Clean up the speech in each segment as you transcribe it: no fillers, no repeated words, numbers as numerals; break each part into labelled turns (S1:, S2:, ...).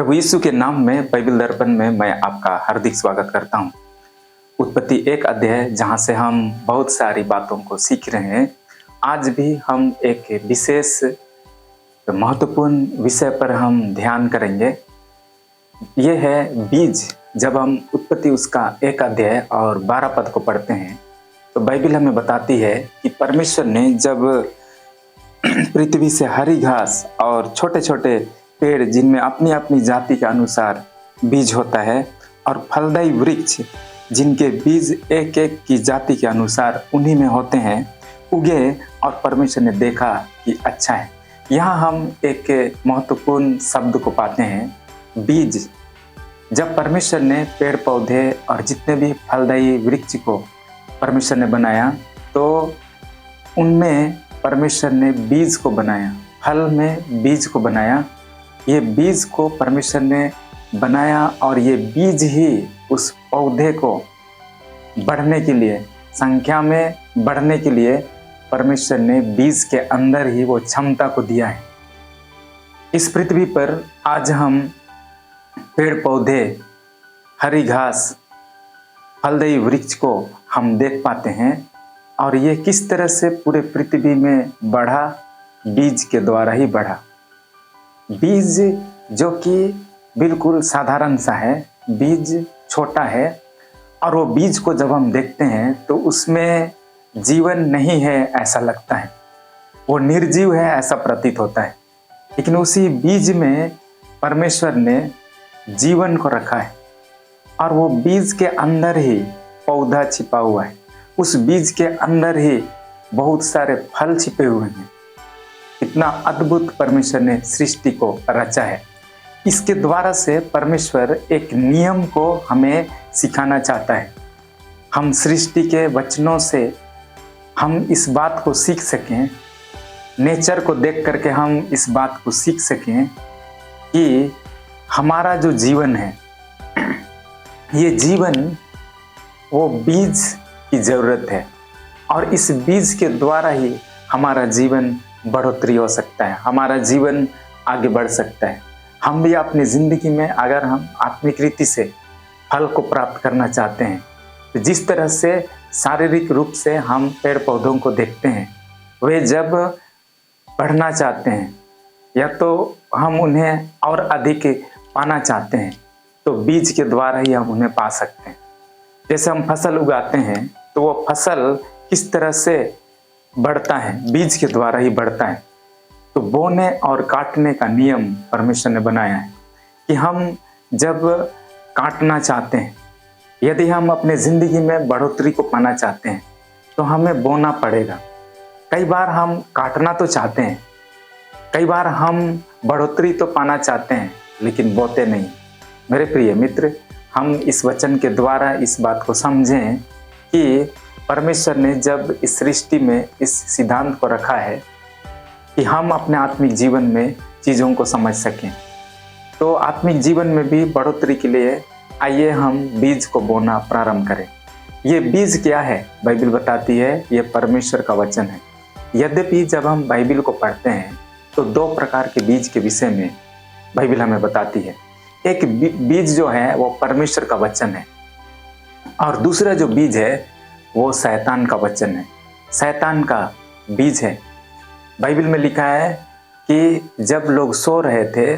S1: प्रभु यीशु के नाम में बाइबल दर्पण में मैं आपका हार्दिक स्वागत करता हूं। उत्पत्ति 1 अध्याय जहां से हम बहुत सारी बातों को सीख रहे हैं। आज भी हम एक विशेष महत्वपूर्ण विषय पर हम ध्यान करेंगे। ये है बीज। जब हम उत्पत्ति उसका 1 अध्याय और 12 पद को पढ़ते हैं तो बाइबल हमें बताती है कि परमेश्वर ने जब पृथ्वी से हरी घास और छोटे छोटे पेड़ जिनमें अपनी अपनी जाति के अनुसार बीज होता है और फलदायी वृक्ष जिनके बीज एक एक की जाति के अनुसार उन्हीं में होते हैं उगे, और परमेश्वर ने देखा कि अच्छा है। यहाँ हम एक महत्वपूर्ण शब्द को पाते हैं, बीज। जब परमेश्वर ने पेड़ पौधे और जितने भी फलदायी वृक्ष को परमेश्वर ने बनाया तो उनमें परमेश्वर ने बीज को बनाया, फल में बीज को बनाया। ये बीज को परमेश्वर ने बनाया और ये बीज ही उस पौधे को बढ़ने के लिए, संख्या में बढ़ने के लिए परमेश्वर ने बीज के अंदर ही वो क्षमता को दिया है। इस पृथ्वी पर आज हम पेड़ पौधे, हरी घास, फलदायी वृक्ष को हम देख पाते हैं, और ये किस तरह से पूरे पृथ्वी में बढ़ा, बीज के द्वारा ही बढ़ा। बीज जो कि बिल्कुल साधारण सा है, बीज छोटा है, और वो बीज को जब हम देखते हैं तो उसमें जीवन नहीं है ऐसा लगता है, वो निर्जीव है ऐसा प्रतीत होता है। लेकिन उसी बीज में परमेश्वर ने जीवन को रखा है, और वो बीज के अंदर ही पौधा छिपा हुआ है, उस बीज के अंदर ही बहुत सारे फल छिपे हुए हैं। इतना अद्भुत परमेश्वर ने सृष्टि को रचा है। इसके द्वारा से परमेश्वर एक नियम को हमें सिखाना चाहता है। हम सृष्टि के वचनों से हम इस बात को सीख सकें, नेचर को देख करके हम इस बात को सीख सकें कि हमारा जो जीवन है, ये जीवन वो बीज की ज़रूरत है, और इस बीज के द्वारा ही हमारा जीवन बढ़ोतरी हो सकता है, हमारा जीवन आगे बढ़ सकता है। हम भी अपनी ज़िंदगी में अगर हम आत्मिक रीति से फल को प्राप्त करना चाहते हैं तो जिस तरह से शारीरिक रूप से हम पेड़ पौधों को देखते हैं, वे जब बढ़ना चाहते हैं या तो हम उन्हें और अधिक पाना चाहते हैं तो बीज के द्वारा ही हम उन्हें पा सकते हैं। जैसे हम फसल उगाते हैं तो वो फसल किस तरह से बढ़ता है, बीज के द्वारा ही बढ़ता है। तो बोने और काटने का नियम परमेश्वर ने बनाया है कि हम जब काटना चाहते हैं, यदि हम अपने ज़िंदगी में बढ़ोतरी को पाना चाहते हैं तो हमें बोना पड़ेगा। कई बार हम काटना तो चाहते हैं, कई बार हम बढ़ोतरी तो पाना चाहते हैं, लेकिन बोते नहीं। मेरे प्रिय मित्र, हम इस वचन के द्वारा इस बात को समझें कि परमेश्वर ने जब इस सृष्टि में इस सिद्धांत को रखा है कि हम अपने आत्मिक जीवन में चीज़ों को समझ सकें, तो आत्मिक जीवन में भी बढ़ोतरी के लिए आइए हम बीज को बोना प्रारंभ करें। ये बीज क्या है? बाइबल बताती है ये परमेश्वर का वचन है। यद्यपि जब हम बाइबल को पढ़ते हैं तो 2 प्रकार के बीज के विषय में बाइबल हमें बताती है। एक बीज जो है वो परमेश्वर का वचन है, और दूसरा जो बीज है वो शैतान का वचन है, शैतान का बीज है। बाइबल में लिखा है कि जब लोग सो रहे थे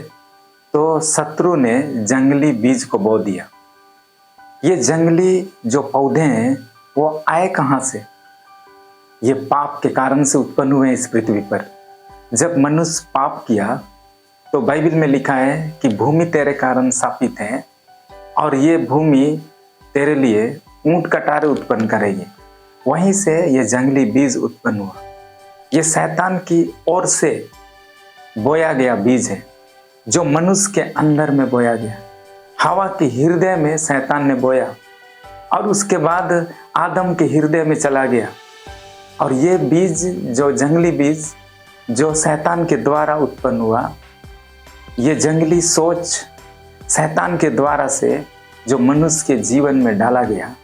S1: तो शत्रु ने जंगली बीज को बो दिया। ये जंगली जो पौधे हैं वो आए कहाँ से? ये पाप के कारण से उत्पन्न हुए इस पृथ्वी पर। जब मनुष्य पाप किया तो बाइबल में लिखा है कि भूमि तेरे कारण शापित है, और ये भूमि तेरे लिए ऊंट कटारे उत्पन्न करेगी। वहीं से ये जंगली बीज उत्पन्न हुआ। ये शैतान की ओर से बोया गया बीज है, जो मनुष्य के अंदर में बोया गया। हवा के हृदय में शैतान ने बोया, और उसके बाद आदम के हृदय में चला गया। और ये बीज, जो जंगली बीज जो शैतान के द्वारा उत्पन्न हुआ, ये जंगली सोच शैतान के द्वारा से जो मनुष्य के जीवन में डाला गया,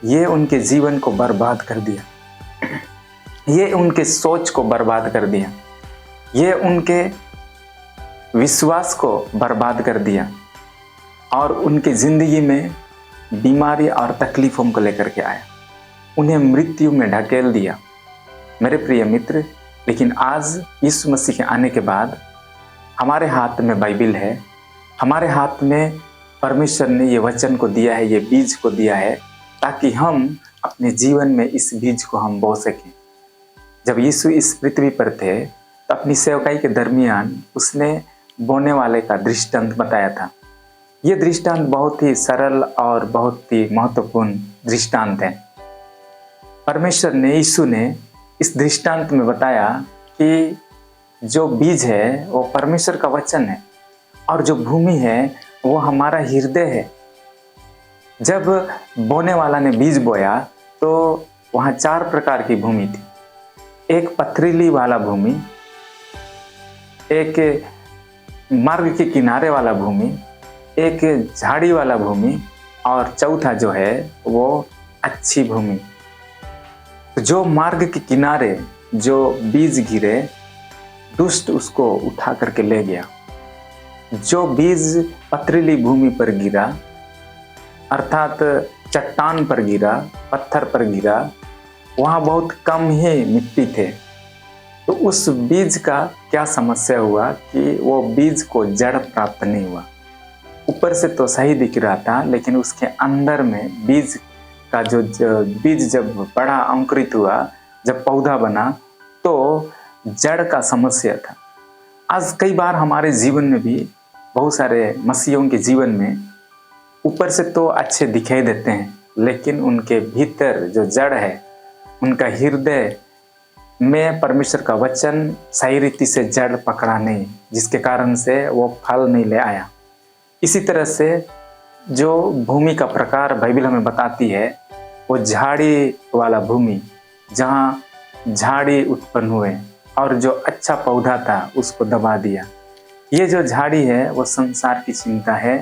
S1: ये उनके जीवन को बर्बाद कर दिया, ये उनके सोच को बर्बाद कर दिया, ये उनके विश्वास को बर्बाद कर दिया और उनकी जिंदगी में बीमारी और तकलीफों को लेकर के आया, उन्हें मृत्यु में ढकेल दिया। मेरे प्रिय मित्र, लेकिन आज यीशु मसीह के आने के बाद हमारे हाथ में बाइबिल है, हमारे हाथ में परमेश्वर ने ये वचन को दिया है, ये बीज को दिया है, ताकि हम अपने जीवन में इस बीज को हम बो सकें। जब यीशु इस पृथ्वी पर थे तो अपनी सेवकाई के दरमियान उसने बोने वाले का दृष्टांत बताया था। ये दृष्टांत बहुत ही सरल और बहुत ही महत्वपूर्ण दृष्टांत है। परमेश्वर ने, यीशु ने इस दृष्टांत में बताया कि जो बीज है वो परमेश्वर का वचन है और जो भूमि है वो हमारा हृदय है। जब बोने वाला ने बीज बोया तो वहाँ 4 प्रकार की भूमि थी। एक पथरीली वाला भूमि, एक मार्ग के किनारे वाला भूमि, एक झाड़ी वाला भूमि और चौथा जो है वो अच्छी भूमि। जो मार्ग के किनारे जो बीज गिरे, दुष्ट उसको उठा करके ले गया। जो बीज पथरीली भूमि पर गिरा, अर्थात चट्टान पर गिरा, पत्थर पर गिरा, वहाँ बहुत कम ही मिट्टी थे, तो उस बीज का क्या समस्या हुआ कि वो बीज को जड़ प्राप्त नहीं हुआ। ऊपर से तो सही दिख रहा था, लेकिन उसके अंदर में बीज का जो बीज जब बड़ा अंकुरित हुआ, जब पौधा बना, तो जड़ का समस्या था। आज कई बार हमारे जीवन में भी, बहुत सारे मसीहों के जीवन में ऊपर से तो अच्छे दिखाई देते हैं, लेकिन उनके भीतर जो जड़ है, उनका हृदय में परमेश्वर का वचन सही रीति से जड़ पकड़ा नहीं, जिसके कारण से वो फल नहीं ले आया। इसी तरह से जो भूमि का प्रकार बाइबल हमें बताती है, वो झाड़ी वाला भूमि, जहाँ झाड़ी उत्पन्न हुए और जो अच्छा पौधा था उसको दबा दिया। ये जो झाड़ी है वो संसार की चिंता है,